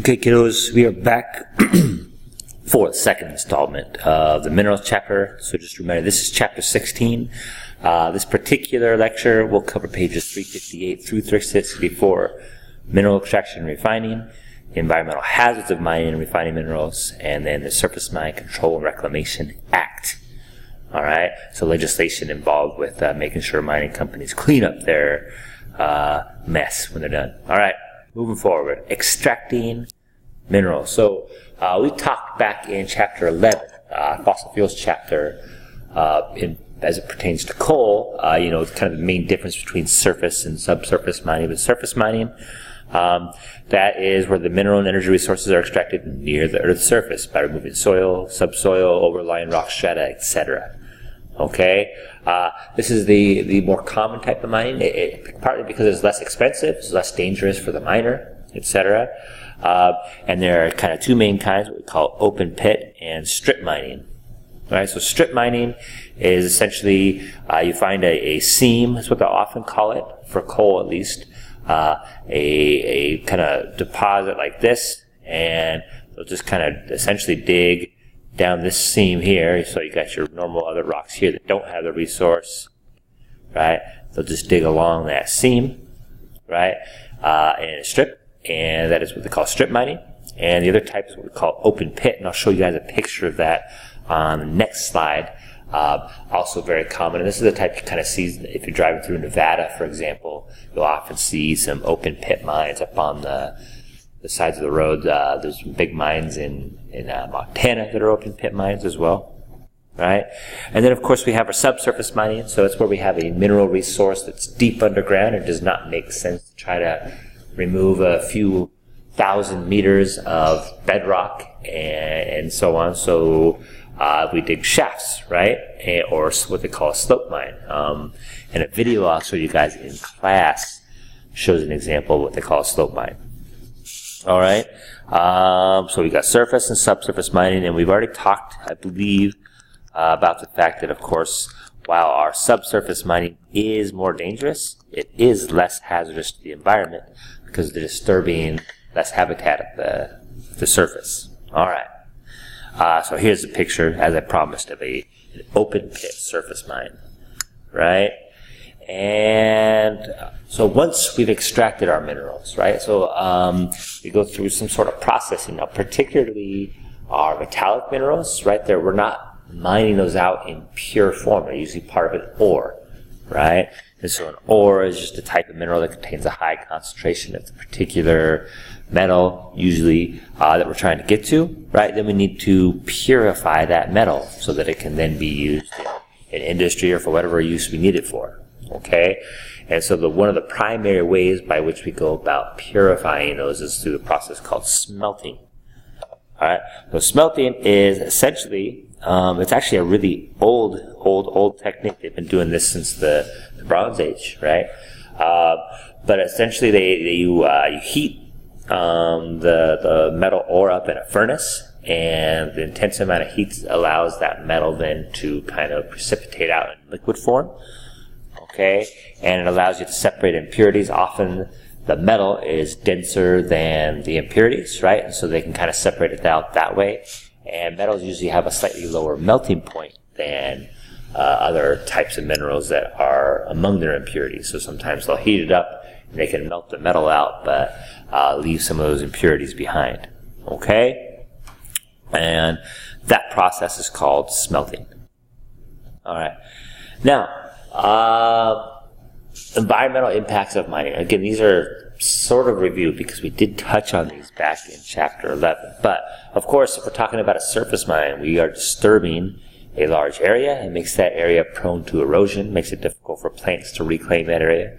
Okay, kiddos, we are back for the second installment of the minerals chapter. So just remember, this is chapter 16. This particular lecture will cover pages 358 through 364, mineral extraction and refining, the environmental hazards of mining and refining minerals, and then the Surface Mine Control and Reclamation Act. All right, so legislation involved with making sure mining companies clean up their mess when they're done. All right. Moving forward, extracting minerals. So we talked back in chapter 11, fossil fuels chapter, as it pertains to coal. It's kind of the main difference between surface and subsurface mining. But surface mining, that is where the mineral and energy resources are extracted near the Earth's surface by removing soil, subsoil, overlying rock strata, etc. Okay, this is the more common type of mining, partly because it's less expensive, it's less dangerous for the miner, etc. And there are kind of two main kinds, what we call open pit and strip mining. All right, so strip mining is essentially you find a seam, that's what they often call it, for coal at least, a kind of deposit like this, and they'll just kind of essentially dig down this seam here, so you got your normal other rocks here that don't have the resource, right? They'll just dig along that seam, right, in a strip, and that is what they call strip mining. And the other type is what we call open pit, and I'll show you guys a picture of that on the next slide. Also very common, and this is the type you kind of see if you're driving through Nevada, for example. You'll often see some open pit mines up on the sides of the road. There's big mines in Montana that are open pit mines as well, right? And then, of course, we have our subsurface mining. So it's where we have a mineral resource that's deep underground. It does not make sense to try to remove a few thousand meters of bedrock and so on. So we dig shafts, right? Or what they call a slope mine. And a video I'll show you guys in class shows an example of what they call a slope mine. All right, so we got surface and subsurface mining, and we've already talked, I believe, about the fact that, of course, while our subsurface mining is more dangerous, it is less hazardous to the environment because they're disturbing less habitat at the surface. All right, so here's a picture, as I promised, of an open pit surface mine, right? And so once we've extracted our minerals, right, so we go through some sort of processing. Now, particularly our metallic minerals, right there, we're not mining those out in pure form. They're usually part of an ore, right? And so an ore is just a type of mineral that contains a high concentration of the particular metal, usually, that we're trying to get to, right? Then we need to purify that metal so that it can then be used in industry or for whatever use we need it for. Okay, and so one of the primary ways by which we go about purifying those is through the process called smelting. All right, so smelting is essentially, it's actually a really old technique. They've been doing this since the Bronze Age, right? But essentially, you heat the metal ore up in a furnace, and the intense amount of heat allows that metal then to kind of precipitate out in liquid form. Okay, and it allows you to separate impurities. Often the metal is denser than the impurities, right? And so they can kind of separate it out that way. And metals usually have a slightly lower melting point than other types of minerals that are among their impurities. So sometimes they'll heat it up and they can melt the metal out, but leave some of those impurities behind. Okay? And that process is called smelting. All right. Now, environmental impacts of mining. Again, these are sort of reviewed because we did touch on these back in chapter 11. But, of course, if we're talking about a surface mine, we are disturbing a large area. It makes that area prone to erosion, makes it difficult for plants to reclaim that area.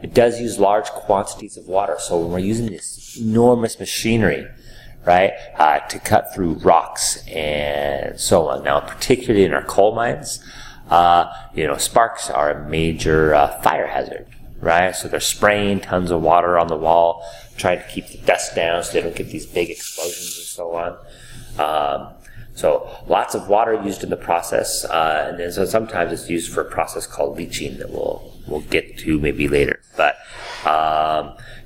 It does use large quantities of water. So when we're using this enormous machinery, right, to cut through rocks and so on. Now, particularly in our coal mines, sparks are a major fire hazard, right? So they're spraying tons of water on the wall, trying to keep the dust down so they don't get these big explosions and so on. So lots of water used in the process, and then so sometimes it's used for a process called leaching that we'll get to maybe later. But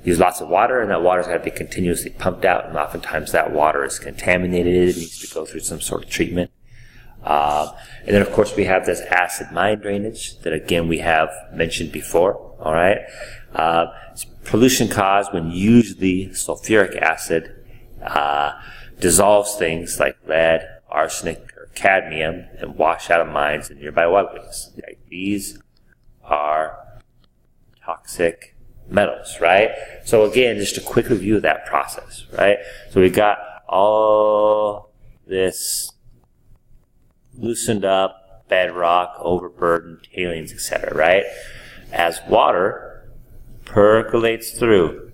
use lots of water, and that water's got to be continuously pumped out, and oftentimes that water is contaminated. It needs to go through some sort of treatment. And then, of course, we have this acid mine drainage that, again, we have mentioned before. All right, it's pollution caused when usually sulfuric acid dissolves things like lead, arsenic, or cadmium and wash out of mines and nearby waterways. Right? These are toxic metals, right? So again, just a quick review of that process, right? So we got all this loosened up bedrock, overburden, tailings, etc., right? As water percolates through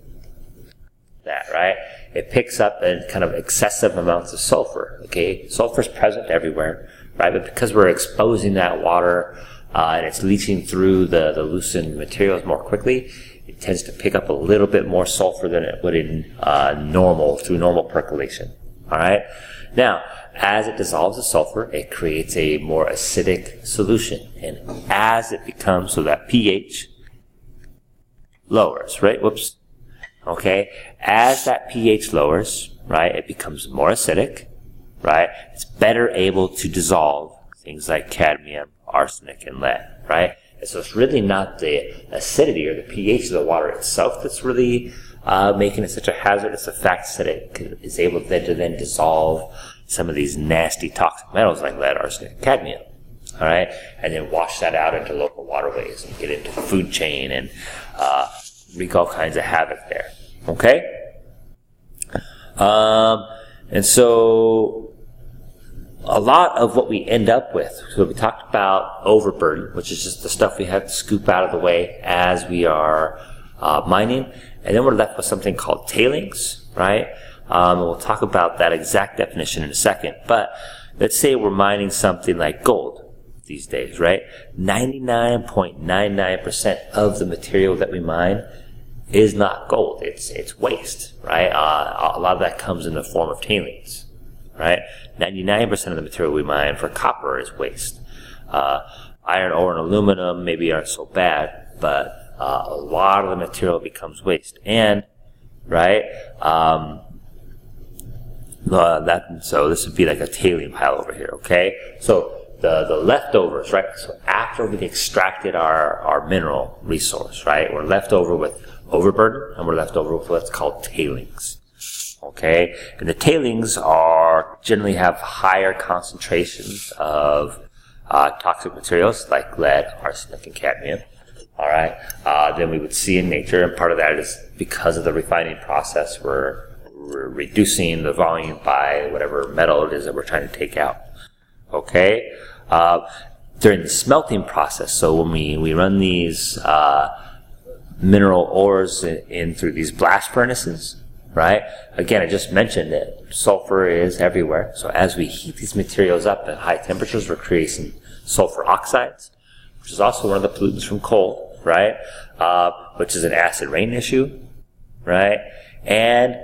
that, right, it picks up in kind of excessive amounts of sulfur, okay? Sulfur is present everywhere, right? But because we're exposing that water and it's leaching through the loosened materials more quickly, it tends to pick up a little bit more sulfur than it would in through normal percolation, all right? Now, as it dissolves the sulfur, it creates a more acidic solution. And as it becomes, so that pH lowers, right? Whoops. Okay. As that pH lowers, right, it becomes more acidic, right? It's better able to dissolve things like cadmium, arsenic, and lead, right? And so it's really not the acidity or the pH of the water itself that's really making it such a hazard. It's the fact that it is able to then dissolve some of these nasty toxic metals like lead, arsenic, and cadmium. All right, and then wash that out into local waterways and get into the food chain and wreak all kinds of havoc there. Okay, and so a lot of what we end up with. So we talked about overburden, which is just the stuff we have to scoop out of the way as we are mining, and then we're left with something called tailings, right? And we'll talk about that exact definition in a second. But let's say we're mining something like gold these days, right? 99.99% of the material that we mine is not gold. It's waste, right? A lot of that comes in the form of tailings, right? 99% of the material we mine for copper is waste. Iron ore and aluminum maybe aren't so bad, but a lot of the material becomes waste. And, right, so this would be like a tailing pile over here, okay? So the leftovers, right? So after we've extracted our mineral resource, right? We're left over with overburden, and we're left over with what's called tailings, okay? And the tailings generally have higher concentrations of toxic materials like lead, arsenic, and cadmium, all right, than we would see in nature. And part of that is because of the refining process, we're reducing the volume by whatever metal it is that we're trying to take out. Okay? During the smelting process, so when we run these mineral ores in through these blast furnaces, right? Again, I just mentioned that sulfur is everywhere. So as we heat these materials up at high temperatures, we're creating sulfur oxides, which is also one of the pollutants from coal, right? Which is an acid rain issue, right? And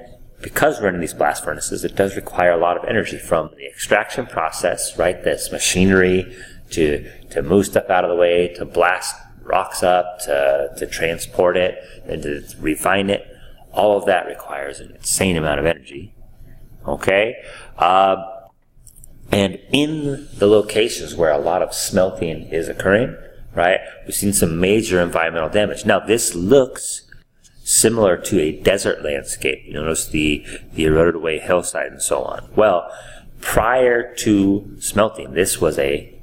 because we're in these blast furnaces, it does require a lot of energy from the extraction process, right? This machinery to move stuff out of the way, to blast rocks up, to transport it, and to refine it. All of that requires an insane amount of energy. Okay? And in the locations where a lot of smelting is occurring, right, we've seen some major environmental damage. Now, this looks similar to a desert landscape. You notice the eroded away hillside and so on. Well, prior to smelting, this was a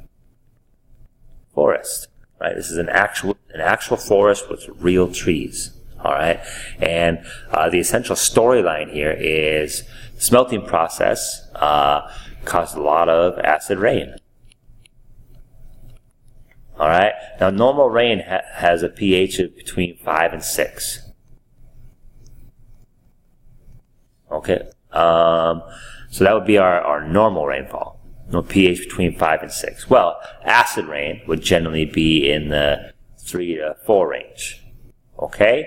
forest, right? This is an actual forest with real trees, all right? And the essential storyline here is the smelting process caused a lot of acid rain. All right? Now, normal rain has a pH of between 5 and 6. Okay, so that would be our normal rainfall. No, pH between 5 and 6. Well, acid rain would generally be in the 3 to 4 range. Okay?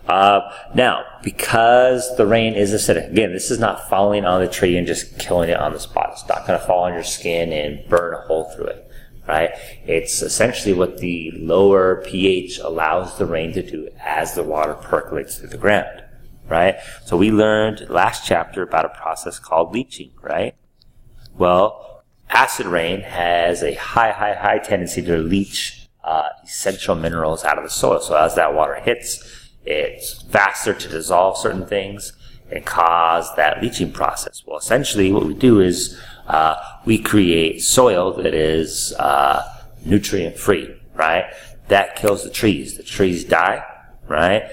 Now, because the rain is acidic, again, this is not falling on the tree and just killing it on the spot. It's not going to fall on your skin and burn a hole through it. right? It's essentially what the lower pH allows the rain to do as the water percolates through the ground, right? So we learned last chapter about a process called leaching, right? Well, acid rain has a high tendency to leach essential minerals out of the soil. So as that water hits, it's faster to dissolve certain things and cause that leaching process. Well, essentially what we do is we create soil that is nutrient free, right? That kills the trees. The trees die, right?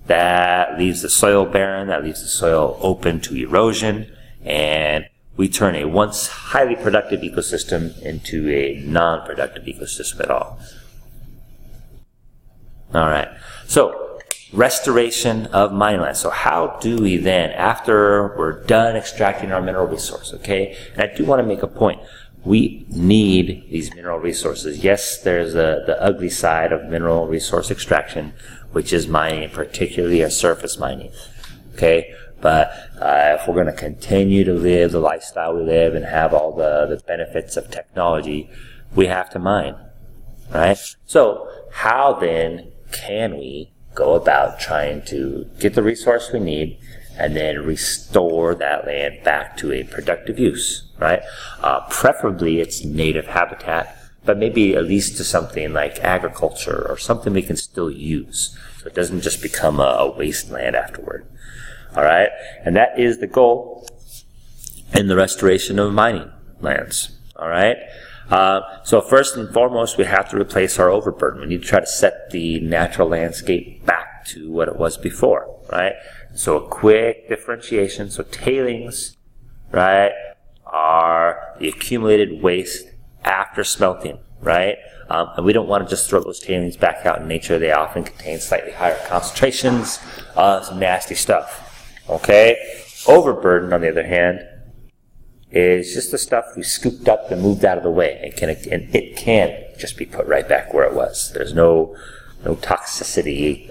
That leaves the soil barren, that leaves the soil open to erosion, and we turn a once highly productive ecosystem into a non-productive ecosystem at all. All right. So, restoration of mining land. So how do we then, after we're done extracting our mineral resource, okay? And I do want to make a point. We need these mineral resources. Yes, there's the ugly side of mineral resource extraction, which is mining, particularly a surface mining, okay? But if we're going to continue to live the lifestyle we live and have all the benefits of technology, we have to mine, right? So how then can we go about trying to get the resource we need and then restore that land back to a productive use, right? Preferably it's native habitat, but maybe at least to something like agriculture or something we can still use, so it doesn't just become a wasteland afterward. All right, and that is the goal in the restoration of mining lands. All right, so first and foremost, we have to replace our overburden. We need to try to set the natural landscape back to what it was before. Right, so a quick differentiation. So tailings, right, are the accumulated waste after smelting. Right, and we don't want to just throw those tailings back out in nature. They often contain slightly higher concentrations of some nasty stuff. Okay, overburden, on the other hand, is just the stuff we scooped up and moved out of the way. It can just be put right back where it was. There's no toxicity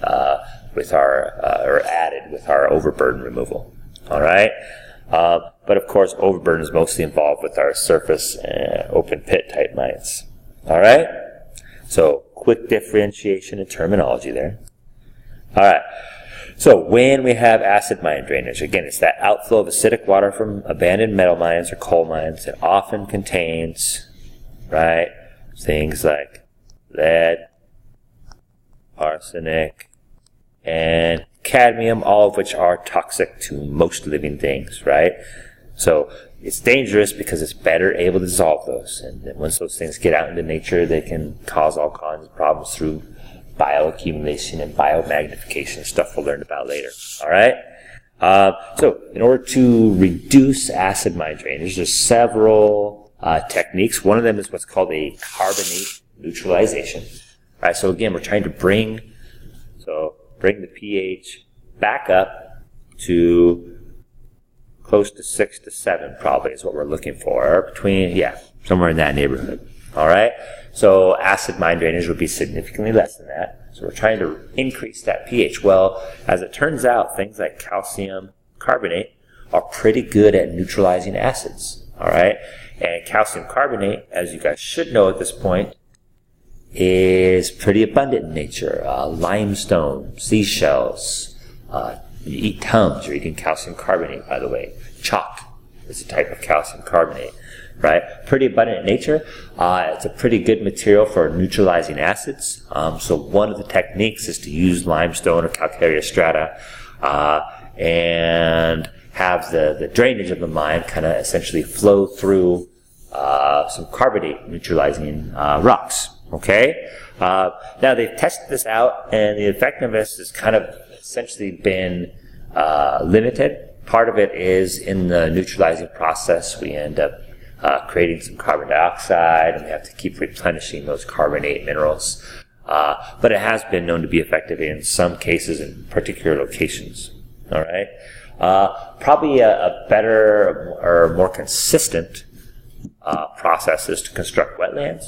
with our or added with our overburden removal. All right, but of course, overburden is mostly involved with our surface open pit type mines. All right, so quick differentiation in terminology there. All right. So when we have acid mine drainage, again, it's that outflow of acidic water from abandoned metal mines or coal mines. It often contains, right, things like lead, arsenic, and cadmium, all of which are toxic to most living things, right? So it's dangerous because it's better able to dissolve those. And then once those things get out into nature, they can cause all kinds of problems through bioaccumulation and biomagnification, stuff we'll learn about later. All right? So in order to reduce acid mine drainage, there's several techniques. One of them is what's called a carbonate neutralization. All right, so again, we're trying to bring the pH back up to close to 6 to 7 probably is what we're looking for. Somewhere in that neighborhood. All right? So acid mine drainage would be significantly less than that. So we're trying to increase that pH. Well, as it turns out, things like calcium carbonate are pretty good at neutralizing acids. All right? And calcium carbonate, as you guys should know at this point, is pretty abundant in nature. Limestone, seashells, you eat Tums, you're eating calcium carbonate, by the way. Chalk is a type of calcium carbonate. Right? Pretty abundant in nature. It's a pretty good material for neutralizing acids. So one of the techniques is to use limestone or calcareous strata and have the drainage of the mine kind of essentially flow through some carbonate neutralizing rocks. Okay? Now they've tested this out, and the effectiveness has kind of essentially been limited. Part of it is in the neutralizing process, we end up creating some carbon dioxide, and we have to keep replenishing those carbonate minerals. But it has been known to be effective in some cases in particular locations. All right. Probably a better or more consistent process is to construct wetlands.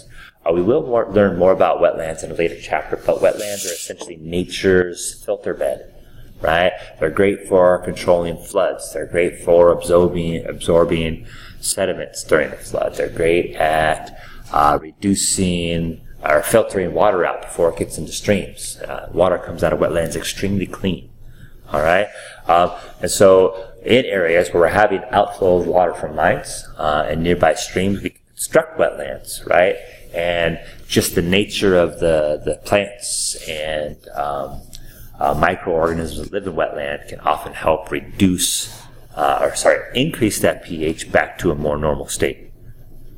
We will learn more about wetlands in a later chapter, but wetlands are essentially nature's filter bed. Right? They're great for controlling floods. They're great for absorbing sediments during the flood. They're great at reducing or filtering water out before it gets into streams. Water comes out of wetlands extremely clean. All right, and so in areas where we're having outflow of water from mines and nearby streams, we can construct wetlands, right? And just the nature of the plants and microorganisms that live in wetland can often help reduce, increase that pH back to a more normal state.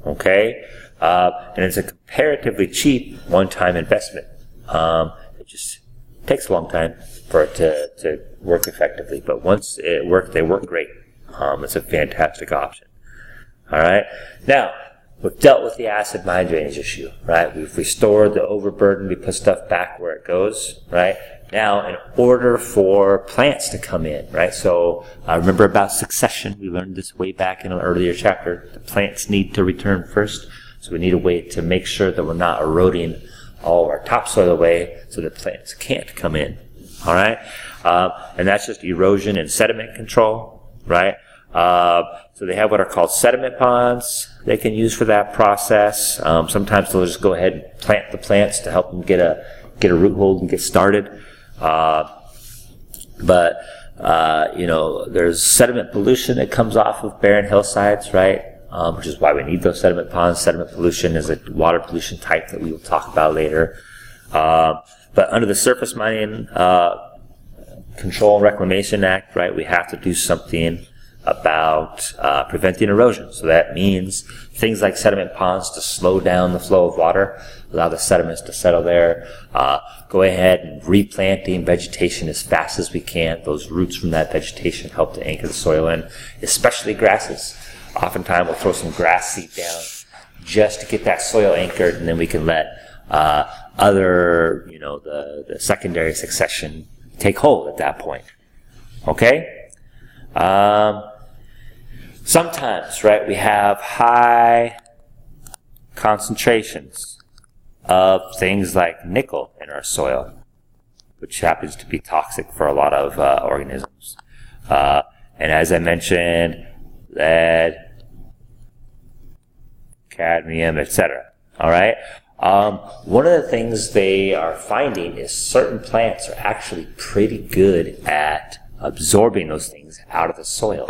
Okay, and it's a comparatively cheap one-time investment. It just takes a long time for it to work effectively, but once it works, they work great. It's a fantastic option. All right, now we've dealt with the acid mine drainage issue, right? We've restored the overburden. We put stuff back where it goes, right? Now, in order for plants to come in, right? So remember about succession. We learned this way back in an earlier chapter. The plants need to return first, so we need a way to make sure that we're not eroding all of our topsoil away so that plants can't come in. All right, and that's just erosion and sediment control, right? So they have what are called sediment ponds they can use for that process. Sometimes they'll just go ahead and plant the plants to help them get a root hold and get started. There's sediment pollution that comes off of barren hillsides, right? Which is why we need those sediment ponds. Sediment pollution is a water pollution type that we will talk about later. But under the Surface Mining Control and Reclamation Act, right, we have to do something about preventing erosion. So that means things like sediment ponds to slow down the flow of water, allow the sediments to settle there. Go ahead and replanting vegetation as fast as we can. Those roots from that vegetation help to anchor the soil in, especially grasses. Oftentimes we'll throw some grass seed down just to get that soil anchored, and then we can let the secondary succession take hold at that point. Okay? Sometimes, right, we have high concentrations of things like nickel in our soil, which happens to be toxic for a lot of organisms. And as I mentioned, lead, cadmium, etc. All right? One of the things they are finding is certain plants are actually pretty good at absorbing those things out of the soil.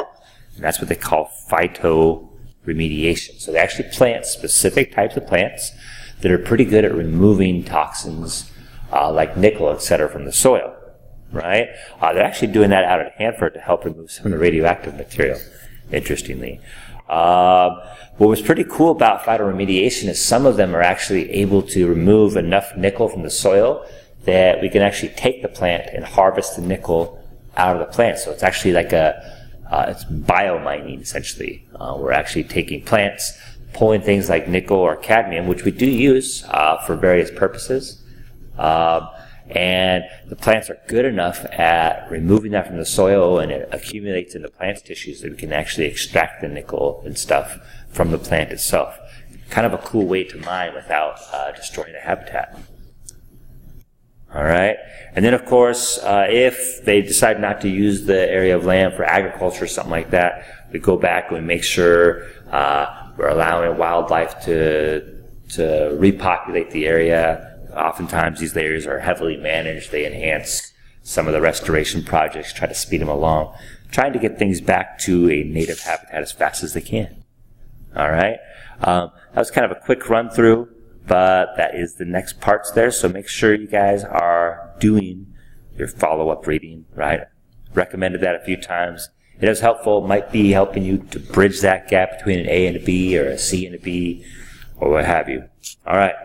And that's what they call phytoremediation. So they actually plant specific types of plants that are pretty good at removing toxins like nickel, etc. from the soil. Right? They're actually doing that out at Hanford to help remove some of the radioactive material, interestingly. What was pretty cool about phytoremediation is some of them are actually able to remove enough nickel from the soil that we can actually take the plant and harvest the nickel out of the plant. So it's actually like it's biomining, essentially. We're actually taking plants, pulling things like nickel or cadmium, which we do use for various purposes. And the plants are good enough at removing that from the soil, and it accumulates in the plant's tissues that we can actually extract the nickel and stuff from the plant itself. Kind of a cool way to mine without destroying the habitat. All right. And then, of course, if they decide not to use the area of land for agriculture or something like that, we go back and we make sure we're allowing wildlife to repopulate the area. Oftentimes these areas are heavily managed. They enhance some of the restoration projects, try to speed them along, trying to get things back to a native habitat as fast as they can. All right. That was kind of a quick run through, but that is the next parts there. So make sure you guys are doing your follow-up reading, right? Recommended that a few times. It is helpful. It might be helping you to bridge that gap between an A and a B or a C and a B or what have you. All right.